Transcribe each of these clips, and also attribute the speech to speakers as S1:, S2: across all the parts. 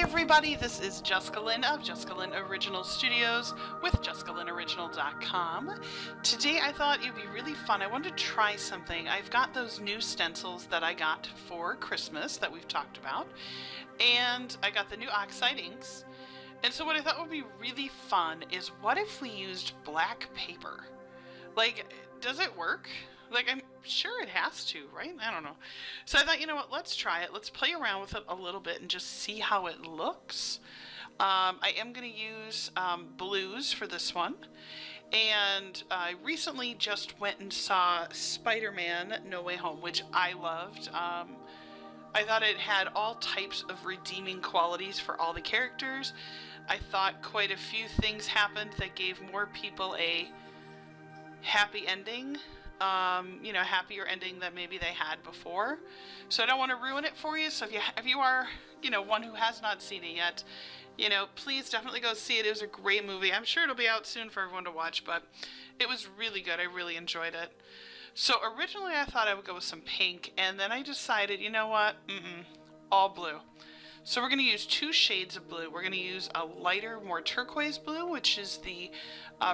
S1: everybody, this is Jessica Lynn of Jessica Lynn Original Studios with JessicaLynnOriginal.com. Today I thought it would be really fun. I wanted to try something. I've got those new stencils that I got for Christmas that we've talked about, and I got the new oxide inks. And so what I thought would be really fun is, what if we used black paper? Like, does it work? Like, I'm sure it has to, right? I don't know. So I thought, you know what, let's try it. Let's play around with it a little bit and just see how it looks. I am going to use blues for this one. And I recently just went and saw Spider-Man No Way Home, which I loved. I thought it had all types of redeeming qualities for all the characters. I thought quite a few things happened that gave more people a happy ending. You know, happier ending than maybe they had before. So I don't want to ruin it for you. So if you are, you know, one who has not seen it yet, you know, please definitely go see it. It was a great movie. I'm sure it'll be out soon for everyone to watch, but it was really good. I really enjoyed it. So originally I thought I would go with some pink, and then I decided, you know what, all blue. So we're going to use two shades of blue. We're going to use a lighter, more turquoise blue, which is the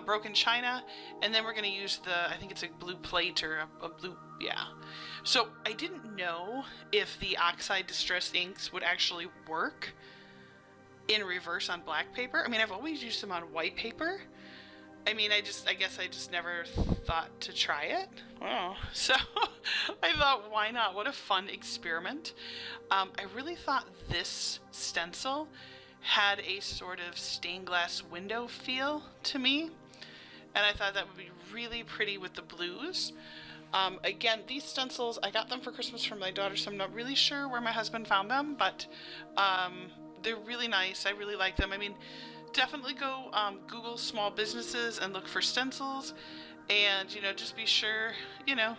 S1: Broken China, and then we're going to use the, I think it's a blue plate or a blue, yeah. So I didn't know if the oxide distress inks would actually work in reverse on black paper. I mean, I've always used them on white paper. I mean, I guess I just never thought to try it. Oh. So I thought, why not? What a fun experiment. I really thought this stencil had a sort of stained glass window feel to me. And I thought that would be really pretty with the blues. Again, these stencils, I got them for Christmas from my daughter, so I'm not really sure where my husband found them, but they're really nice. I really like them. I mean, definitely go Google small businesses and look for stencils, and, you know, just be sure, you know,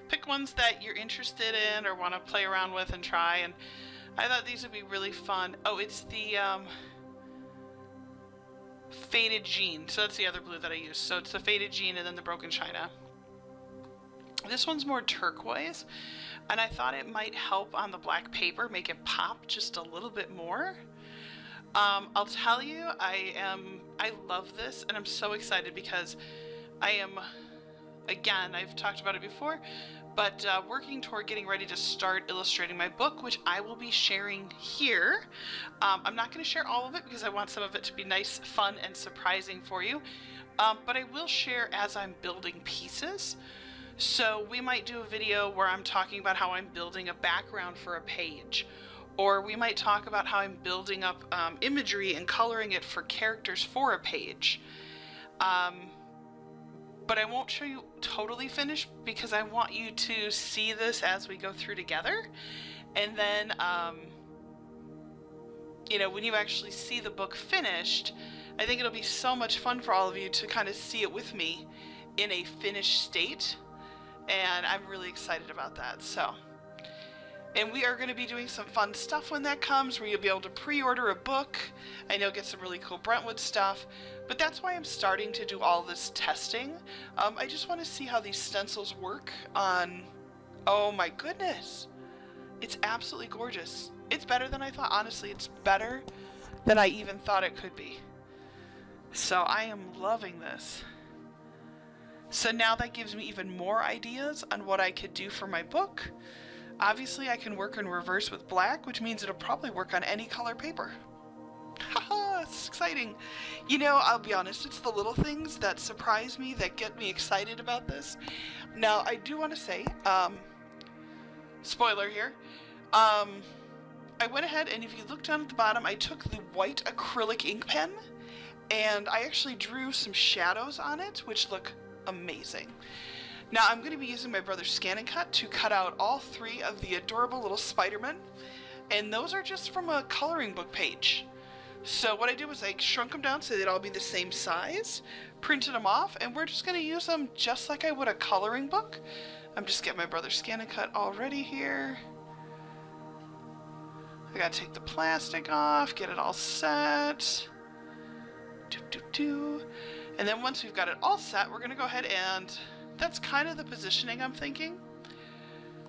S1: pick ones that you're interested in or want to play around with and try. And I thought these would be really fun. Oh, it's the Faded Jean. So that's the other blue that I use. So it's the Faded Jean and then the Broken China. This one's more turquoise, and I thought it might help on the black paper, make it pop just a little bit more. I'll tell you, I love this, and I'm so excited because I am, again, I've talked about it before, but working toward getting ready to start illustrating my book, which I will be sharing here. I'm not going to share all of it because I want some of it to be nice, fun, and surprising for you, but I will share as I'm building pieces. So we might do a video where I'm talking about how I'm building a background for a page, or we might talk about how I'm building up imagery and coloring it for characters for a page. But I won't show you totally finished because I want you to see this as we go through together. And then, you know, when you actually see the book finished, I think it'll be so much fun for all of you to kind of see it with me in a finished state. And I'm really excited about that. So, and we are going to be doing some fun stuff when that comes, where you'll be able to pre-order a book. I know, get some really cool Brentwood stuff, but that's why I'm starting to do all this testing. I just want to see how these stencils work on, oh my goodness, it's absolutely gorgeous. It's better than I thought. Honestly, it's better than I even thought it could be. So I am loving this. So now that gives me even more ideas on what I could do for my book. Obviously, I can work in reverse with black, which means it'll probably work on any color paper. Haha, it's exciting. You know, I'll be honest, it's the little things that surprise me, that get me excited about this. Now, I do want to say, spoiler here, I went ahead, and if you look down at the bottom, I took the white acrylic ink pen, and I actually drew some shadows on it, which look amazing. Now I'm going to be using my brother's Scan and Cut to cut out all three of the adorable little Spiderman, and those are just from a coloring book page. So what I did was I shrunk them down so they'd all be the same size, printed them off, and we're just going to use them just like I would a coloring book. I'm just getting my brother's Scan and Cut all ready here. I gotta take the plastic off, get it all set. And then once we've got it all set, we're going to go ahead, and that's kind of the positioning I'm thinking.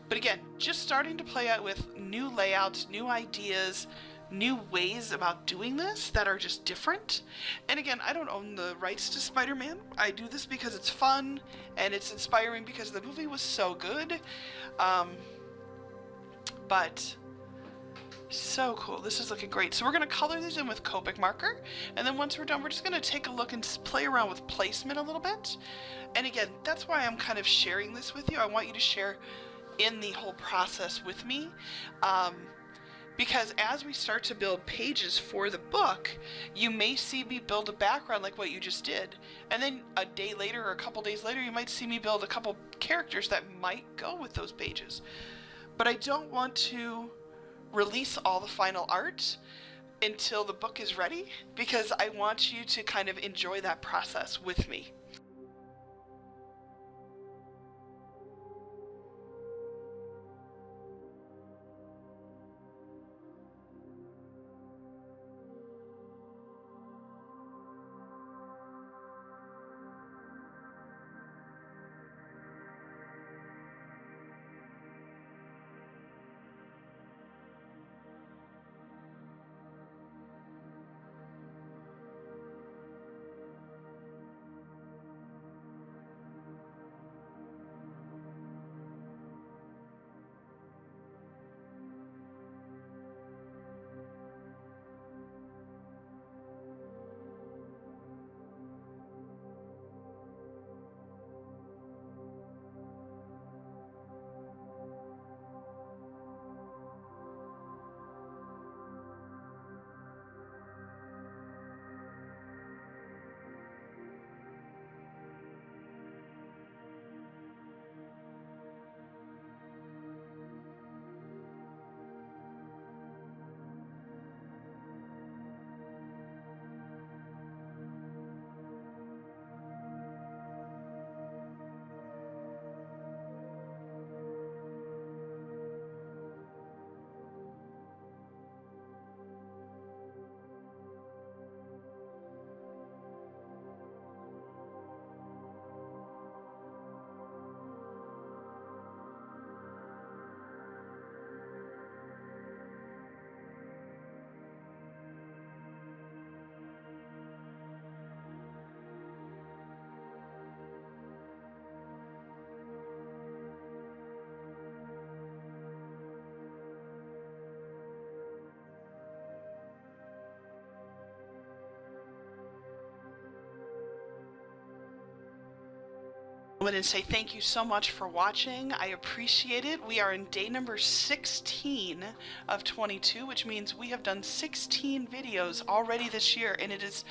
S1: But again, just starting to play out with new layouts, new ideas, new ways about doing this that are just different. And again, I don't own the rights to Spider-Man. I do this because it's fun and it's inspiring because the movie was so good. But so cool. This is looking great. So we're going to color these in with Copic marker, and then once we're done, we're just going to take a look and play around with placement a little bit. And again, that's why I'm kind of sharing this with you. I want you to share in the whole process with me, because as we start to build pages for the book, you may see me build a background like what you just did, and then a day later or a couple days later you might see me build a couple characters that might go with those pages. But I don't want to release all the final art until the book is ready, because I want you to kind of enjoy that process with me. I want to say thank you so much for watching. I appreciate it. We are in day number 16 of 22, which means we have done 16 videos already this year, and it is,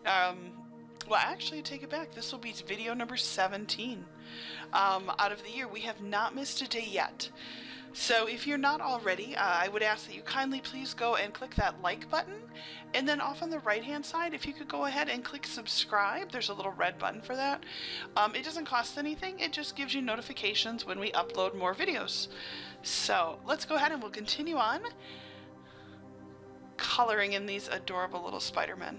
S1: well, actually, take it back. This will be video number 17 out of the year. We have not missed a day yet. So if you're not already, I would ask that you kindly please go and click that like button, and then off on the right hand side, if you could go ahead and click subscribe. There's a little red button for that. It doesn't cost anything, it just gives you notifications when we upload more videos. So let's go ahead and we'll continue on coloring in these adorable little Spider-Men.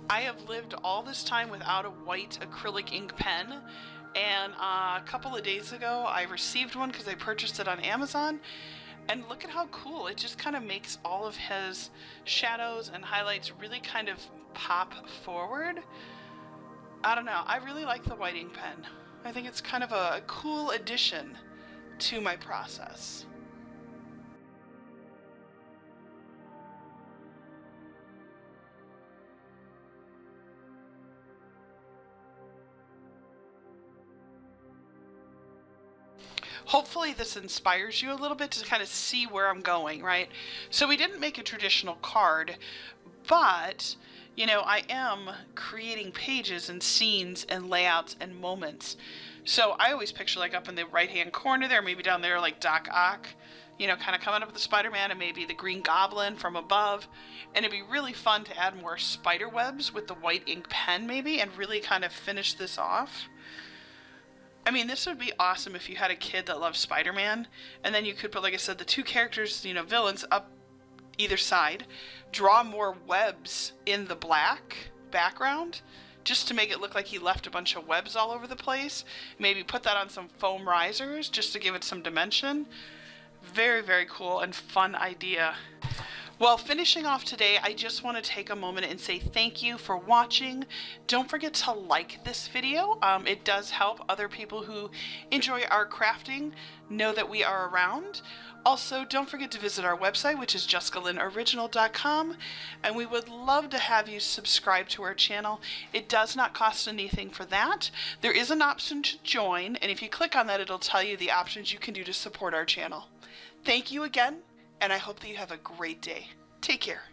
S1: I have lived all this time without a white acrylic ink pen, and a couple of days ago I received one because I purchased it on Amazon, and look at how cool. It just kind of makes all of his shadows and highlights really kind of pop forward. I don't know, I really like the white ink pen. I think it's kind of a cool addition to my process. Hopefully this inspires you a little bit to kind of see where I'm going, right? So we didn't make a traditional card, but you know, I am creating pages and scenes and layouts and moments. So I always picture like up in the right hand corner there, maybe down there like Doc Ock, you know, kind of coming up with the Spider-Man, and maybe the Green Goblin from above. And it'd be really fun to add more spider webs with the white ink pen maybe, and really kind of finish this off. I mean, this would be awesome if you had a kid that loved Spider-Man, and then you could put, like I said, the two characters, you know, villains up either side, draw more webs in the black background, just to make it look like he left a bunch of webs all over the place. Maybe put that on some foam risers, just to give it some dimension. Very, very cool and fun idea. Well, finishing off today, I just want to take a moment and say thank you for watching. Don't forget to like this video. It does help other people who enjoy our crafting know that we are around. Also, don't forget to visit our website, which is JessicaLynnOriginal.com, and we would love to have you subscribe to our channel. It does not cost anything for that. There is an option to join, and if you click on that, it'll tell you the options you can do to support our channel. Thank you again, and I hope that you have a great day. Take care.